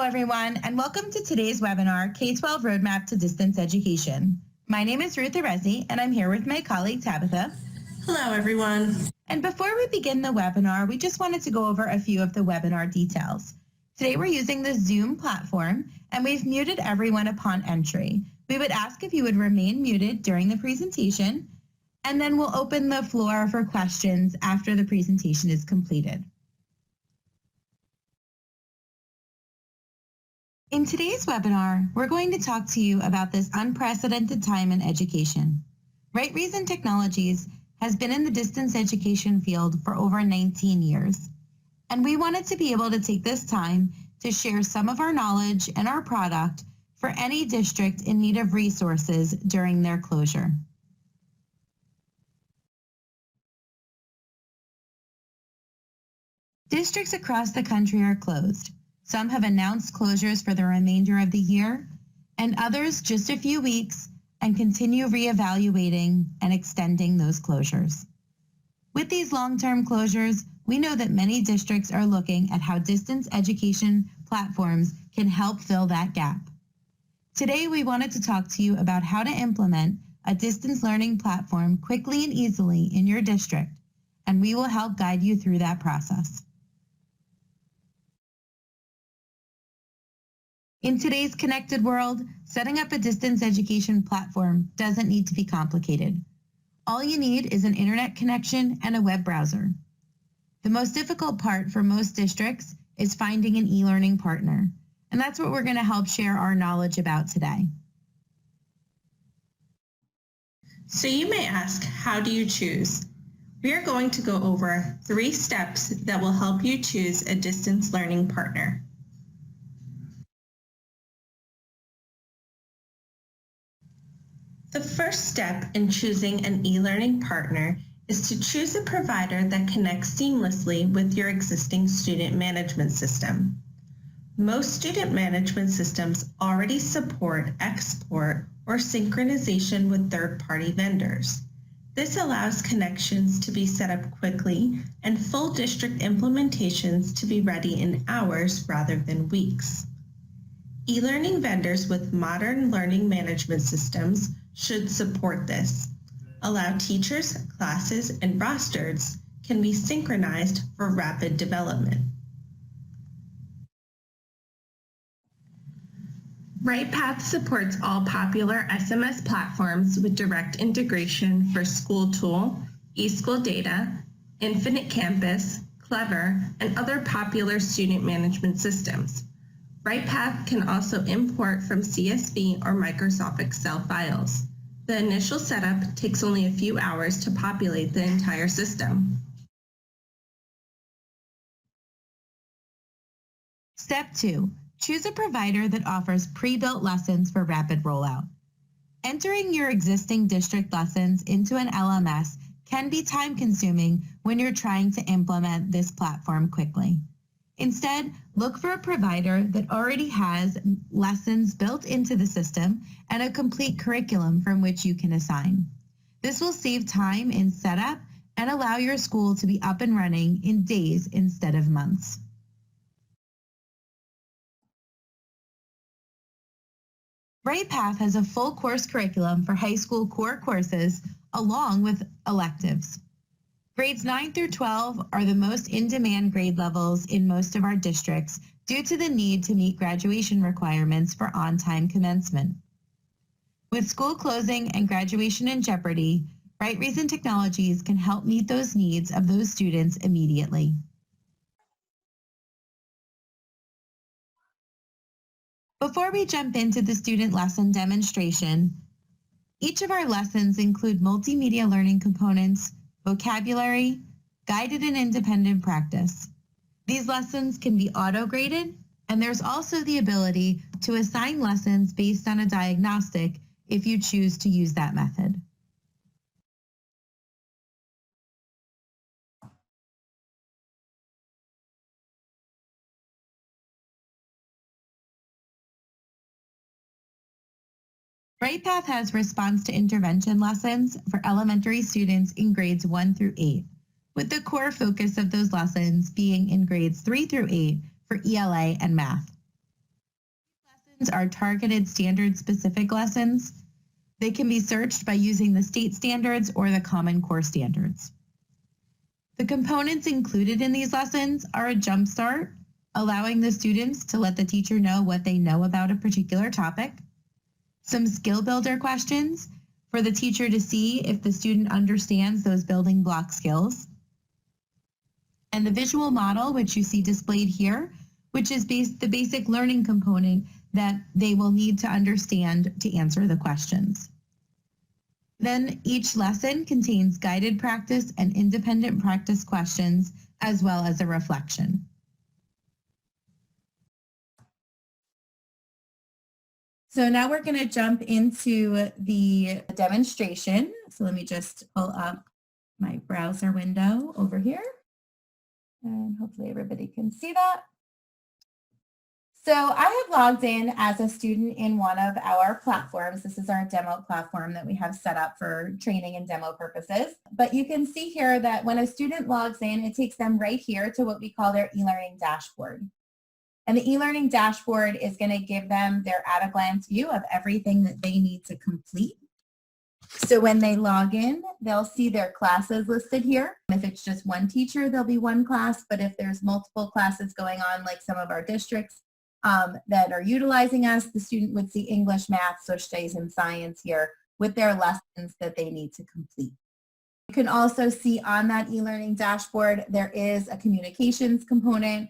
everyone, and welcome to today's webinar, K12 Roadmap to Distance Education. My name is Ruth Arezi, and I'm here with my colleague, Tabitha. Hello, everyone. And before we begin the webinar, we just wanted to go over a few of the webinar details. Today, we're using the Zoom platform, and we've muted everyone upon entry. We would ask if you would remain muted during the presentation, and then we'll open the floor for questions after the presentation is completed. In today's webinar, we're going to talk to you about this unprecedented time in education. Right Reason Technologies has been in the distance education field for over 19 years, and we wanted to be able to take this time to share some of our knowledge and our product for any district in need of resources during their closure. Districts across the country are closed. Some have announced closures for the remainder of the year, and others just a few weeks, and continue reevaluating and extending those closures. With these long-term closures, we know that many districts are looking at how distance education platforms can help fill that gap. Today, we wanted to talk to you about how to implement a distance learning platform quickly and easily in your district, and we will help guide you through that process. In today's connected world, setting up a distance education platform doesn't need to be complicated. All you need is an internet connection and a web browser. The most difficult part for most districts is finding an e-learning partner, and that's what we're going to help share our knowledge about today. So you may ask, how do you choose? We are going to go over 3 steps that will help you choose a distance learning partner. The first step in choosing an e-learning partner is to choose a provider that connects seamlessly with your existing student management system. Most student management systems already support export or synchronization with third-party vendors. This allows connections to be set up quickly and full district implementations to be ready in hours rather than weeks. E-learning vendors with modern learning management systems should support this. Allow teachers, classes, and rosters can be synchronized for rapid development. RightPath supports all popular SMS platforms with direct integration for SchoolTool, eSchoolData, Infinite Campus, Clever, and other popular student management systems. RightPath can also import from CSV or Microsoft Excel files. The initial setup takes only a few hours to populate the entire system. Step 2. Choose a provider that offers pre-built lessons for rapid rollout. Entering your existing district lessons into an LMS can be time-consuming when you're trying to implement this platform quickly. Instead, look for a provider that already has lessons built into the system and a complete curriculum from which you can assign. This will save time in setup and allow your school to be up and running in days instead of months. RightPath has a full course curriculum for high school core courses along with electives. Grades 9 through 12 are the most in-demand grade levels in most of our districts due to the need to meet graduation requirements for on-time commencement. With school closing and graduation in jeopardy, Right Reason Technologies can help meet those needs of those students immediately. Before we jump into the student lesson demonstration, each of our lessons include multimedia learning components, vocabulary, guided and independent practice. These lessons can be auto-graded, and there's also the ability to assign lessons based on a diagnostic if you choose to use that method. RightPath has response to intervention lessons for elementary students in grades 1 through 8, with the core focus of those lessons being in grades 3 through 8 for ELA and math. are targeted standard-specific lessons. They can be searched by using the state standards or the Common Core standards. The components included in these lessons are a jumpstart, allowing the students to let the teacher know what they know about a particular topic, some skill builder questions for the teacher to see if the student understands those building block skills, and the visual model, which you see displayed here, which is the basic learning component that they will need to understand to answer the questions. Then each lesson contains guided practice and independent practice questions, as well as a reflection. So now we're going to jump into the demonstration. So let me just pull up my browser window over here. And hopefully everybody can see that. So I have logged in as a student in one of our platforms. This is our demo platform that we have set up for training and demo purposes. But you can see here that when a student logs in, it takes them right here to what we call their e-learning dashboard. And the e-learning dashboard is going to give them their at-a-glance view of everything that they need to complete. So when they log in, they'll see their classes listed here. If it's just one teacher, there'll be one class. But if there's multiple classes going on, like some of our districts that are utilizing us, the student would see English, math, social studies, and science here with their lessons that they need to complete. You can also see on that e-learning dashboard, there is a communications component.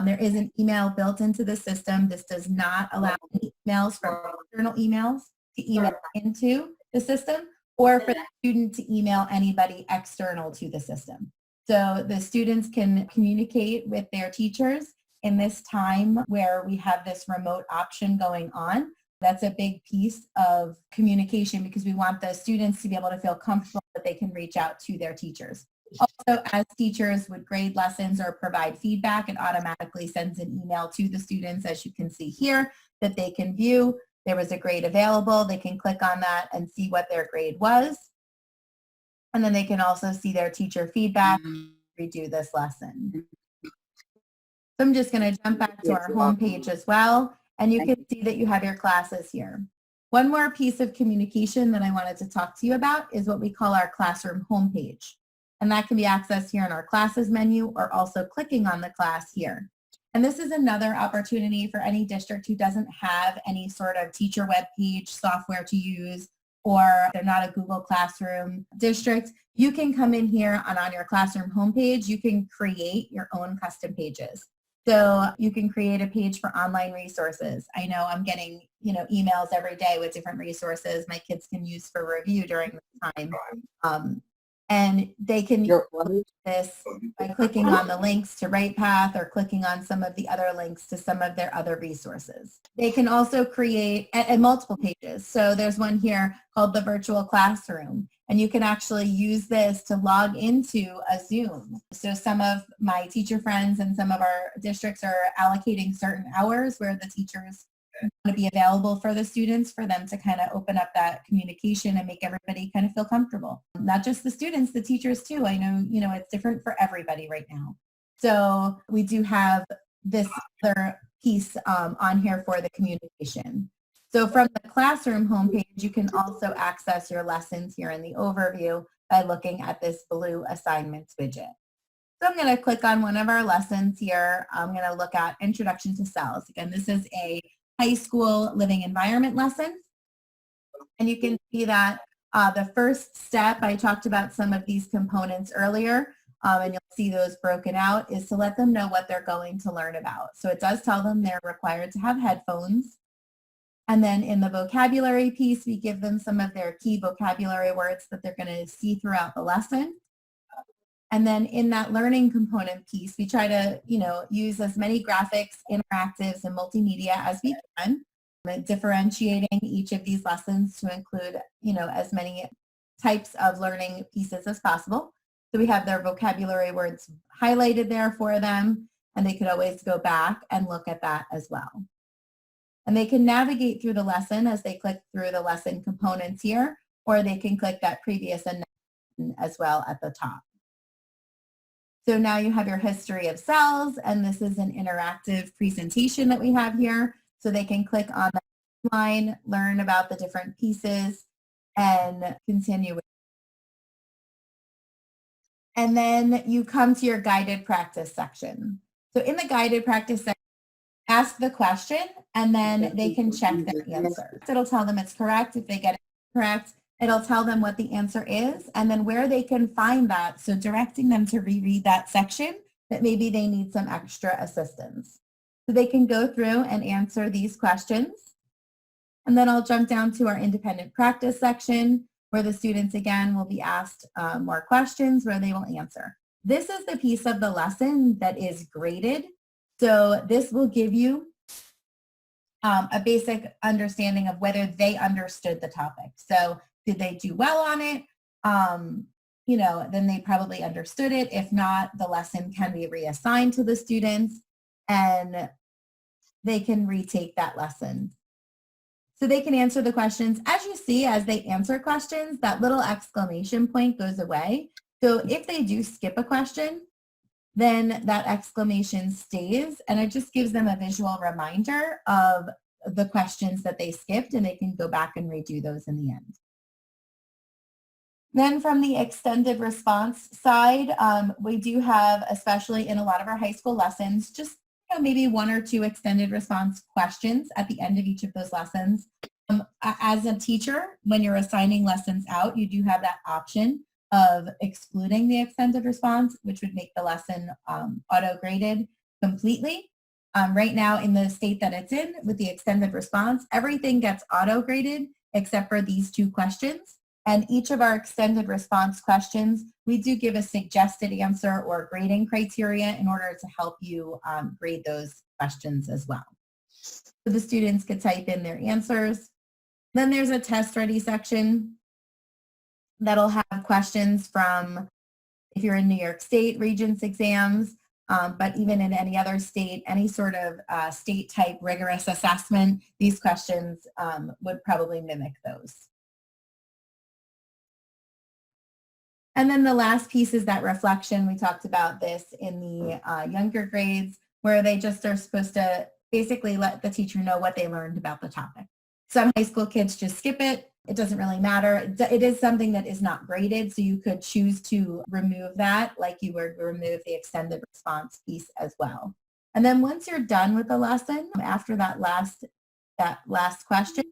There is an email built into the system. This does not allow any emails from external emails to email into the system or for the student to email anybody external to the system. So the students can communicate with their teachers in this time where we have this remote option going on. That's a big piece of communication because we want the students to be able to feel comfortable that they can reach out to their teachers. Also, as teachers would grade lessons or provide feedback, it automatically sends an email to the students, as you can see here, that they can view. There was a grade available. They can click on that and see what their grade was. And then they can also see their teacher feedback, redo this lesson. So I'm just going to jump back to our home page as well, and you can see that you have your classes here. One more piece of communication that I wanted to talk to you about is what we call our classroom homepage. And that can be accessed here in our classes menu or also clicking on the class here. And this is another opportunity for any district who doesn't have any sort of teacher web page software to use, or they're not a Google Classroom district. You can come in here and on your classroom homepage, you can create your own custom pages. So you can create a page for online resources. I know I'm getting, emails every day with different resources my kids can use for review during this time. And they can use this by clicking on the links to RightPath or clicking on some of the other links to some of their other resources. They can also create multiple pages. So there's one here called the virtual classroom, and you can actually use this to log into a Zoom. So some of my teacher friends and some of our districts are allocating certain hours where the teachers want to be available for the students for them to kind of open up that communication and make everybody kind of feel comfortable. Not just the students, the teachers too. I know, it's different for everybody right now. So we do have this other piece on here for the communication. So from the classroom homepage, you can also access your lessons here in the overview by looking at this blue assignments widget. So I'm going to click on one of our lessons here. I'm going to look at Introduction to Cells. Again, this is a high school living environment lesson. And you can see that the first step, I talked about some of these components earlier, and you'll see those broken out, is to let them know what they're going to learn about. So it does tell them they're required to have headphones. And then in the vocabulary piece, we give them some of their key vocabulary words that they're going to see throughout the lesson. And then in that learning component piece, we try to, use as many graphics, interactives, and multimedia as we can, differentiating each of these lessons to include, as many types of learning pieces as possible. So we have their vocabulary words highlighted there for them, and they could always go back and look at that as well. And they can navigate through the lesson as they click through the lesson components here, or they can click that previous and as well at the top. So now you have your history of cells, and this is an interactive presentation that we have here. So they can click on the line, learn about the different pieces, and continue. And then you come to your guided practice section. So in the guided practice section, ask the question, and then they can check their answer. It'll tell them it's correct. If they get it correct, it'll tell them what the answer is and then where they can find that. So directing them to reread that section that maybe they need some extra assistance. So they can go through and answer these questions. And then I'll jump down to our independent practice section where the students again will be asked more questions where they will answer. This is the piece of the lesson that is graded. So this will give you a basic understanding of whether they understood the topic. So did they do well on it? Then they probably understood it. If not, the lesson can be reassigned to the students and they can retake that lesson. So they can answer the questions. As you see, as they answer questions, that little exclamation point goes away. So if they do skip a question, then that exclamation stays and it just gives them a visual reminder of the questions that they skipped and they can go back and redo those in the end. Then from the extended response side, we do have, especially in a lot of our high school lessons, just maybe 1 or 2 extended response questions at the end of each of those lessons. As a teacher, when you're assigning lessons out, you do have that option of excluding the extended response, which would make the lesson auto-graded completely. Right now in the state that it's in with the extended response, everything gets auto-graded except for these 2 questions. And each of our extended response questions, we do give a suggested answer or grading criteria in order to help you grade those questions as well. So the students could type in their answers. Then there's a test ready section that'll have questions from, if you're in New York State, Regents exams, but even in any other state, any sort of state type rigorous assessment, these questions would probably mimic those. And then the last piece is that reflection. We talked about this in the younger grades where they just are supposed to basically let the teacher know what they learned about the topic. Some high school kids just skip it. It doesn't really matter. It is something that is not graded, so you could choose to remove that like you would remove the extended response piece as well. And then once you're done with the lesson, after that last question,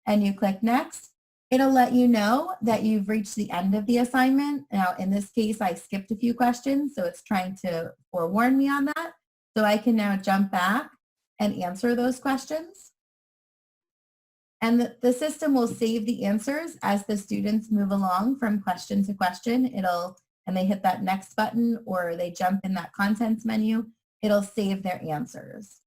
and you click next, it'll let you know that you've reached the end of the assignment. Now, in this case, I skipped a few questions, so it's trying to forewarn me on that. So I can now jump back and answer those questions. And the system will save the answers as the students move along from question to question. And they hit that next button or they jump in that contents menu, it'll save their answers.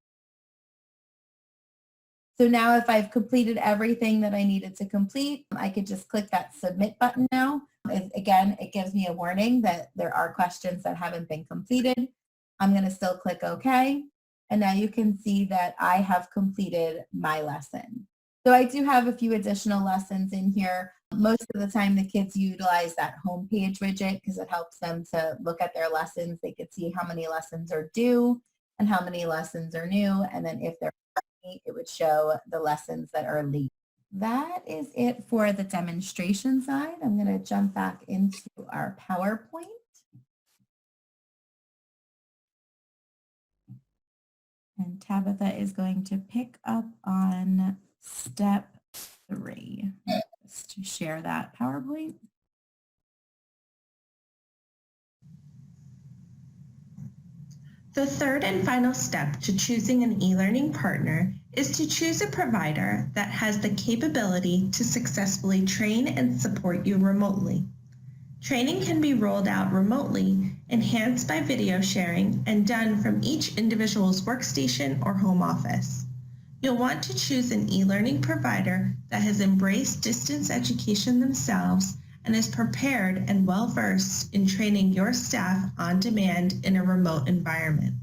So now if I've completed everything that I needed to complete, I could just click that submit button now. Again, it gives me a warning that there are questions that haven't been completed. I'm going to still click OK. And now you can see that I have completed my lesson. So I do have a few additional lessons in here. Most of the time the kids utilize that homepage widget because it helps them to look at their lessons. They could see how many lessons are due and how many lessons are new. And then if they're it would show the lessons that are late. That is it for the demonstration side. I'm going to jump back into our PowerPoint. And Tabitha is going to pick up on step 3. Just to share that PowerPoint. The third and final step to choosing an e-learning partner is to choose a provider that has the capability to successfully train and support you remotely. Training can be rolled out remotely, enhanced by video sharing, and done from each individual's workstation or home office. You'll want to choose an e-learning provider that has embraced distance education themselves and is prepared and well-versed in training your staff on demand in a remote environment.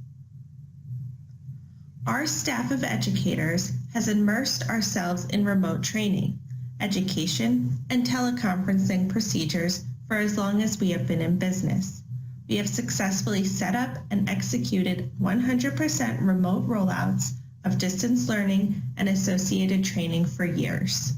Our staff of educators has immersed ourselves in remote training, education, and teleconferencing procedures for as long as we have been in business. We have successfully set up and executed 100% remote rollouts of distance learning and associated training for years.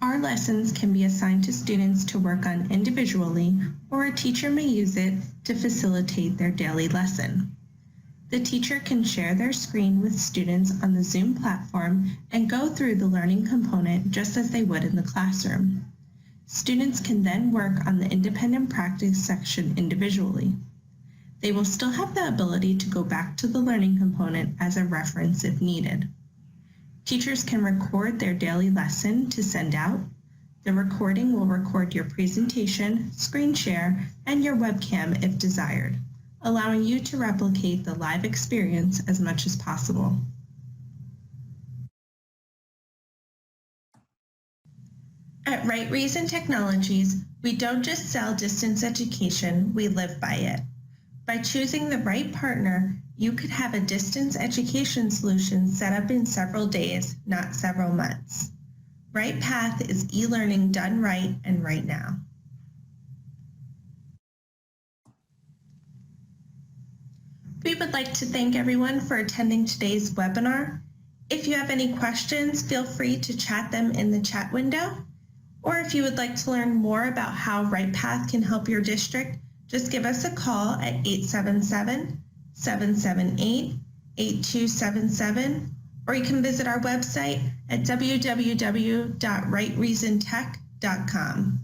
Our lessons can be assigned to students to work on individually, or a teacher may use it to facilitate their daily lesson. The teacher can share their screen with students on the Zoom platform and go through the learning component just as they would in the classroom. Students can then work on the independent practice section individually. They will still have the ability to go back to the learning component as a reference if needed. Teachers can record their daily lesson to send out. The recording will record your presentation, screen share, and your webcam if desired, allowing you to replicate the live experience as much as possible. At Right Reason Technologies, we don't just sell distance education, we live by it. By choosing the right partner, you could have a distance education solution set up in several days, not several months. Right Path is e-learning done right and right now. We would like to thank everyone for attending today's webinar. If you have any questions, feel free to chat them in the chat window. Or if you would like to learn more about how Right Path can help your district, just give us a call at 877-778-8277, or you can visit our website at www.rightreasontech.com.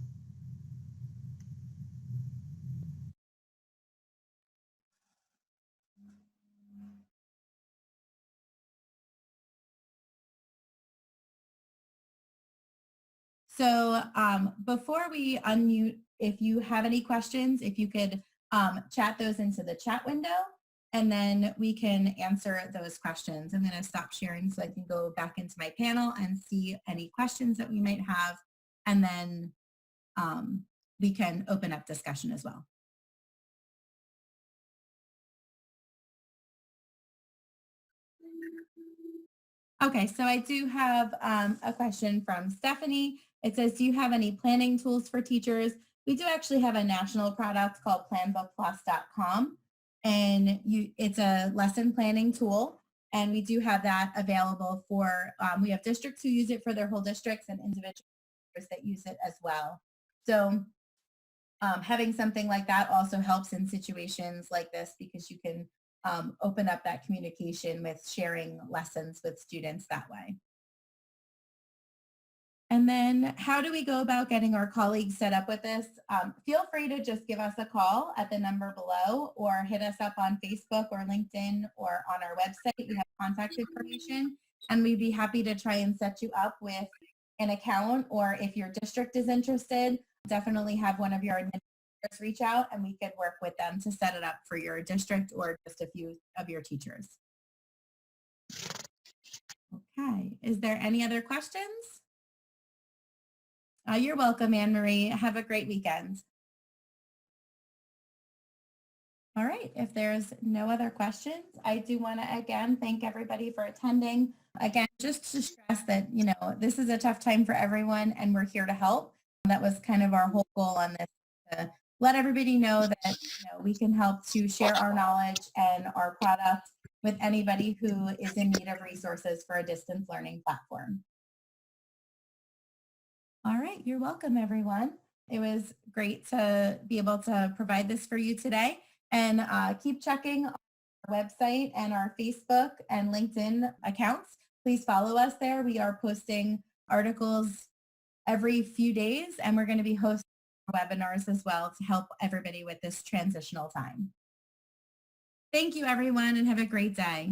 So before we unmute, if you have any questions, if you could chat those into the chat window, and then we can answer those questions. I'm going to stop sharing so I can go back into my panel and see any questions that we might have, and then we can open up discussion as well. Okay, so I do have a question from Stephanie. It says, do you have any planning tools for teachers? We do actually have a national product called planbookplus.com, and it's a lesson planning tool, and we do have that available for, we have districts who use it for their whole districts and individuals that use it as well. So having something like that also helps in situations like this, because you can open up that communication with sharing lessons with students that way. And then how do we go about getting our colleagues set up with this? Feel free to just give us a call at the number below, or hit us up on Facebook or LinkedIn or on our website. We have contact information, and we'd be happy to try and set you up with an account, or if your district is interested, definitely have one of your administrators reach out and we could work with them to set it up for your district or just a few of your teachers. Okay, is there any other questions? You're welcome, Anne-Marie. Have a great weekend. All right, if there's no other questions, I do want to again thank everybody for attending. Again, just to stress that, you know, this is a tough time for everyone and we're here to help. That was kind of our whole goal on this, to let everybody know that, you know, we can help to share our knowledge and our product with anybody who is in need of resources for a distance learning platform. All right, you're welcome, everyone. It was great to be able to provide this for you today. And keep checking our website and our Facebook and LinkedIn accounts. Please follow us there. We are posting articles every few days, and we're going to be hosting webinars as well to help everybody with this transitional time. Thank you, everyone, and have a great day.